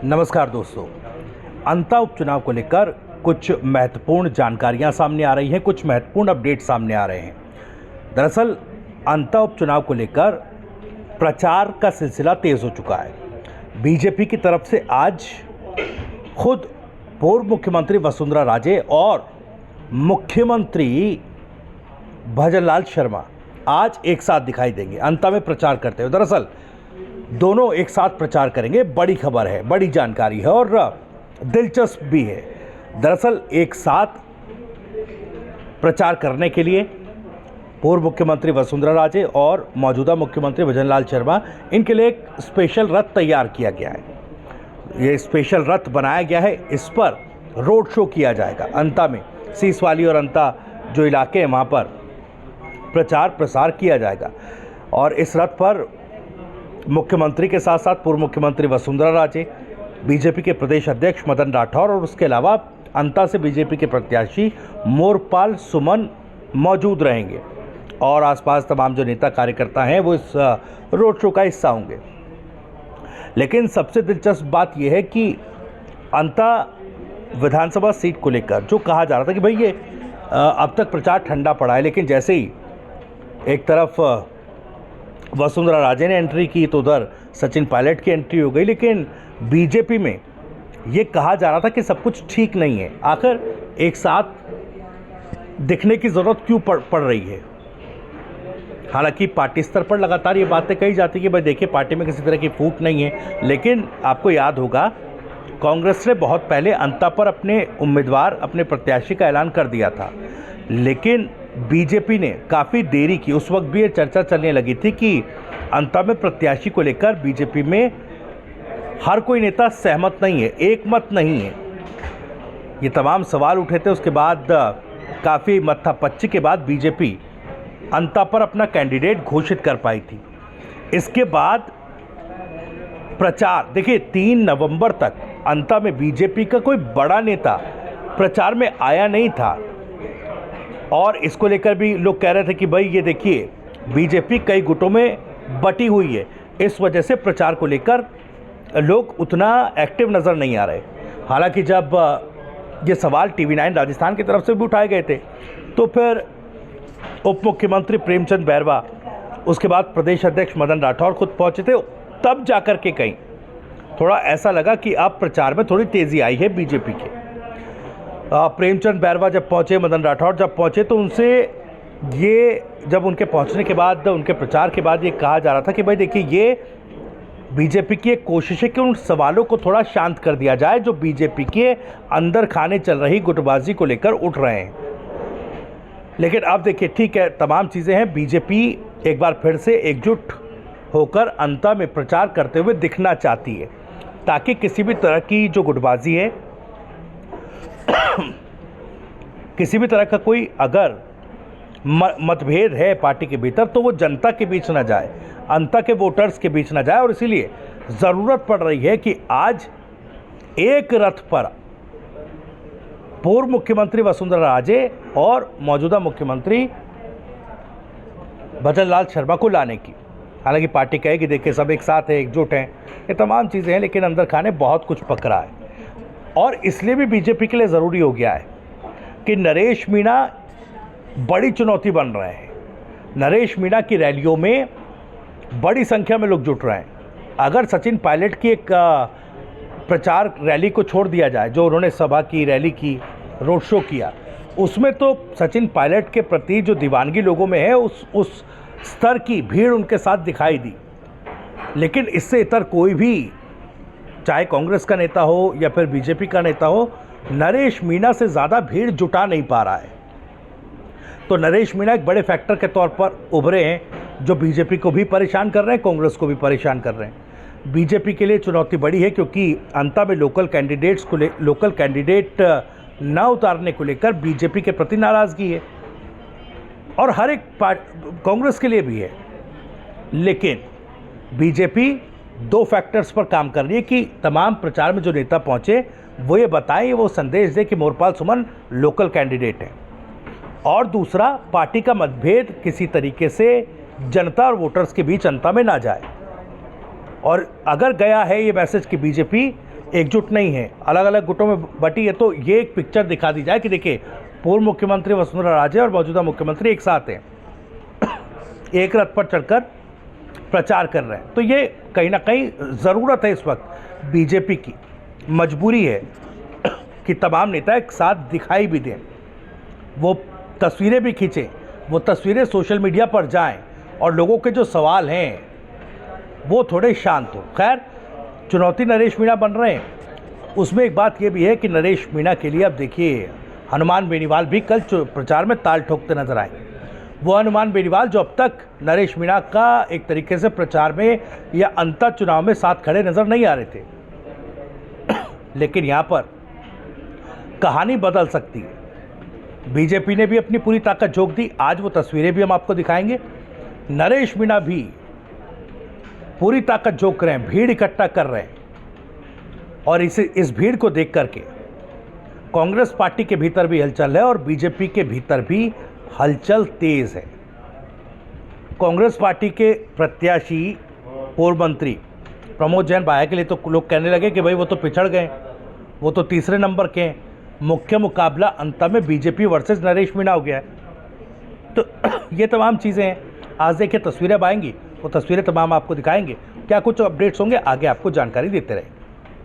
नमस्कार दोस्तों। अंता उपचुनाव को लेकर कुछ महत्वपूर्ण जानकारियां सामने आ रही हैं, कुछ महत्वपूर्ण अपडेट सामने आ रहे हैं। दरअसल अंता उपचुनाव को लेकर प्रचार का सिलसिला तेज हो चुका है। बीजेपी की तरफ से आज खुद पूर्व मुख्यमंत्री वसुंधरा राजे और मुख्यमंत्री भजनलाल शर्मा आज एक साथ दिखाई देंगे अंता में प्रचार करते हुए। दरअसल दोनों एक साथ प्रचार करेंगे। बड़ी खबर है, बड़ी जानकारी है और दिलचस्प भी है। दरअसल एक साथ प्रचार करने के लिए पूर्व मुख्यमंत्री वसुंधरा राजे और मौजूदा मुख्यमंत्री भजनलाल शर्मा, इनके लिए एक स्पेशल रथ तैयार किया गया है। ये स्पेशल रथ बनाया गया है, इस पर रोड शो किया जाएगा। अंता में सीसवाली और अंता जो इलाके हैं वहाँ पर प्रचार प्रसार किया जाएगा और इस रथ पर मुख्यमंत्री के साथ साथ पूर्व मुख्यमंत्री वसुंधरा राजे, बीजेपी के प्रदेश अध्यक्ष मदन राठौर और उसके अलावा अंता से बीजेपी के प्रत्याशी मोरपाल सुमन मौजूद रहेंगे और आसपास तमाम जो नेता कार्यकर्ता हैं वो इस रोड शो का हिस्सा होंगे। लेकिन सबसे दिलचस्प बात यह है कि अंता विधानसभा सीट को लेकर जो कहा जा रहा था कि भाई ये अब तक प्रचार ठंडा पड़ा है, लेकिन जैसे ही एक तरफ वसुंधरा राजे ने एंट्री की तो उधर सचिन पायलट की एंट्री हो गई। लेकिन बीजेपी में ये कहा जा रहा था कि सब कुछ ठीक नहीं है, आखिर एक साथ दिखने की ज़रूरत क्यों पड़ रही है। हालांकि पार्टी स्तर पर लगातार ये बातें कही जाती कि भाई देखिए पार्टी में किसी तरह की फूट नहीं है, लेकिन आपको याद होगा कांग्रेस ने बहुत पहले अंता पर अपने उम्मीदवार, अपने प्रत्याशी का ऐलान कर दिया था, लेकिन बीजेपी ने काफ़ी देरी की। उस वक्त भी ये चर्चा चलने लगी थी कि अंता में प्रत्याशी को लेकर बीजेपी में हर कोई नेता सहमत नहीं है, एक मत नहीं है। ये तमाम सवाल उठे थे। उसके बाद काफ़ी मत्थापच्ची के बाद बीजेपी अंता पर अपना कैंडिडेट घोषित कर पाई थी। इसके बाद प्रचार देखिए 3 नवंबर तक अंता में बीजेपी का कोई बड़ा नेता प्रचार में आया नहीं था और इसको लेकर भी लोग कह रहे थे कि भाई ये देखिए बीजेपी कई गुटों में बटी हुई है, इस वजह से प्रचार को लेकर लोग उतना एक्टिव नज़र नहीं आ रहे। हालांकि जब ये सवाल TV9 राजस्थान की तरफ से भी उठाए गए थे तो फिर उप मुख्यमंत्री प्रेमचंद बैरवा, उसके बाद प्रदेश अध्यक्ष मदन राठौर खुद पहुंचे थे, तब जाकर के कहीं थोड़ा ऐसा लगा कि अब प्रचार में थोड़ी तेज़ी आई है बीजेपी के। प्रेमचंद बैरवा जब पहुंचे, मदन राठौर जब पहुंचे तो उनसे ये जब उनके पहुंचने के बाद, उनके प्रचार के बाद ये कहा जा रहा था कि भाई देखिए ये बीजेपी की एक कोशिश है कि उन सवालों को थोड़ा शांत कर दिया जाए जो बीजेपी के अंदर खाने चल रही गुटबाजी को लेकर उठ रहे हैं। लेकिन अब देखिए ठीक है, तमाम चीज़ें हैं। बीजेपी एक बार फिर से एकजुट होकर अंता में प्रचार करते हुए दिखना चाहती है ताकि किसी भी तरह की जो गुटबाजी है किसी भी तरह का कोई अगर मतभेद है पार्टी के भीतर तो वो जनता के बीच ना जाए, अंता के वोटर्स के बीच ना जाए। और इसीलिए ज़रूरत पड़ रही है कि आज एक रथ पर पूर्व मुख्यमंत्री वसुंधरा राजे और मौजूदा मुख्यमंत्री भजनलाल शर्मा को लाने की। हालांकि पार्टी कहेगी देखिए सब एक साथ है, एकजुट हैं, ये तमाम चीज़ें हैं, लेकिन अंदर खाने बहुत कुछ पक रहा है। और इसलिए भी बीजेपी के लिए ज़रूरी हो गया है कि नरेश मीणा बड़ी चुनौती बन रहे हैं। नरेश मीणा की रैलियों में बड़ी संख्या में लोग जुट रहे हैं। अगर सचिन पायलट की एक प्रचार रैली को छोड़ दिया जाए, जो उन्होंने सभा की, रैली की, रोड शो किया, उसमें तो सचिन पायलट के प्रति जो दीवानगी लोगों में है उस स्तर की भीड़ उनके साथ दिखाई दी। लेकिन इससे इतर कोई भी, चाहे कांग्रेस का नेता हो या फिर बीजेपी का नेता हो, नरेश मीणा से ज़्यादा भीड़ जुटा नहीं पा रहा है। तो नरेश मीणा एक बड़े फैक्टर के तौर पर उभरे हैं जो बीजेपी को भी परेशान कर रहे हैं, कांग्रेस को भी परेशान कर रहे हैं। बीजेपी के लिए चुनौती बड़ी है क्योंकि अंता में लोकल कैंडिडेट न उतारने को लेकर बीजेपी के प्रति नाराज़गी है और हर एक कांग्रेस के लिए भी है। लेकिन बीजेपी 2 फैक्टर्स पर काम कर रही है कि तमाम प्रचार में जो नेता पहुंचे वो ये बताएं, वो संदेश दें कि मोरपाल सुमन लोकल कैंडिडेट हैं, और दूसरा पार्टी का मतभेद किसी तरीके से जनता और वोटर्स के बीच अंता में ना जाए। और अगर गया है ये मैसेज कि बीजेपी एकजुट नहीं है, अलग अलग गुटों में बटी है, तो ये एक पिक्चर दिखा दी जाए कि देखिए पूर्व मुख्यमंत्री वसुंधरा राजे और मौजूदा मुख्यमंत्री एक साथ हैं, एक रथ पर चढ़कर प्रचार कर रहे हैं। तो ये कहीं ना कहीं ज़रूरत है इस वक्त, बीजेपी की मजबूरी है कि तमाम नेता एक साथ दिखाई भी दें, वो तस्वीरें भी खींचें, वो तस्वीरें सोशल मीडिया पर जाएं और लोगों के जो सवाल हैं वो थोड़े शांत हो। खैर, चुनौती नरेश मीणा बन रहे हैं, उसमें एक बात ये भी है कि नरेश मीणा के लिए अब देखिए हनुमान बेनीवाल भी कल प्रचार में ताल ठोकते नजर आए। वो हनुमान बेनीवाल जो अब तक नरेश मीणा का एक तरीके से प्रचार में या अंतर चुनाव में साथ खड़े नजर नहीं आ रहे थे, लेकिन यहाँ पर कहानी बदल सकती है। बीजेपी ने भी अपनी पूरी ताकत झोंक दी, आज वो तस्वीरें भी हम आपको दिखाएंगे। नरेश मीणा भी पूरी ताकत झोंक रहे हैं, भीड़ इकट्ठा कर रहे हैं, और इस भीड़ को देख करके कांग्रेस पार्टी के भीतर भी हलचल है और बीजेपी के भीतर भी हलचल तेज है। कांग्रेस पार्टी के प्रत्याशी पूर्व मंत्री प्रमोद जैन भाया के लिए तो लोग कहने लगे कि भाई वो तो पिछड़ गए, वो तो तीसरे नंबर के हैं, मुख्य मुकाबला अंत में बीजेपी वर्सेस नरेश मीणा हो गया है। तो ये तमाम चीज़ें हैं, आज देखिए तस्वीरें आएंगी, वो तस्वीरें तमाम आपको दिखाएंगे। क्या कुछ अपडेट्स होंगे आगे आपको जानकारी देते रहे।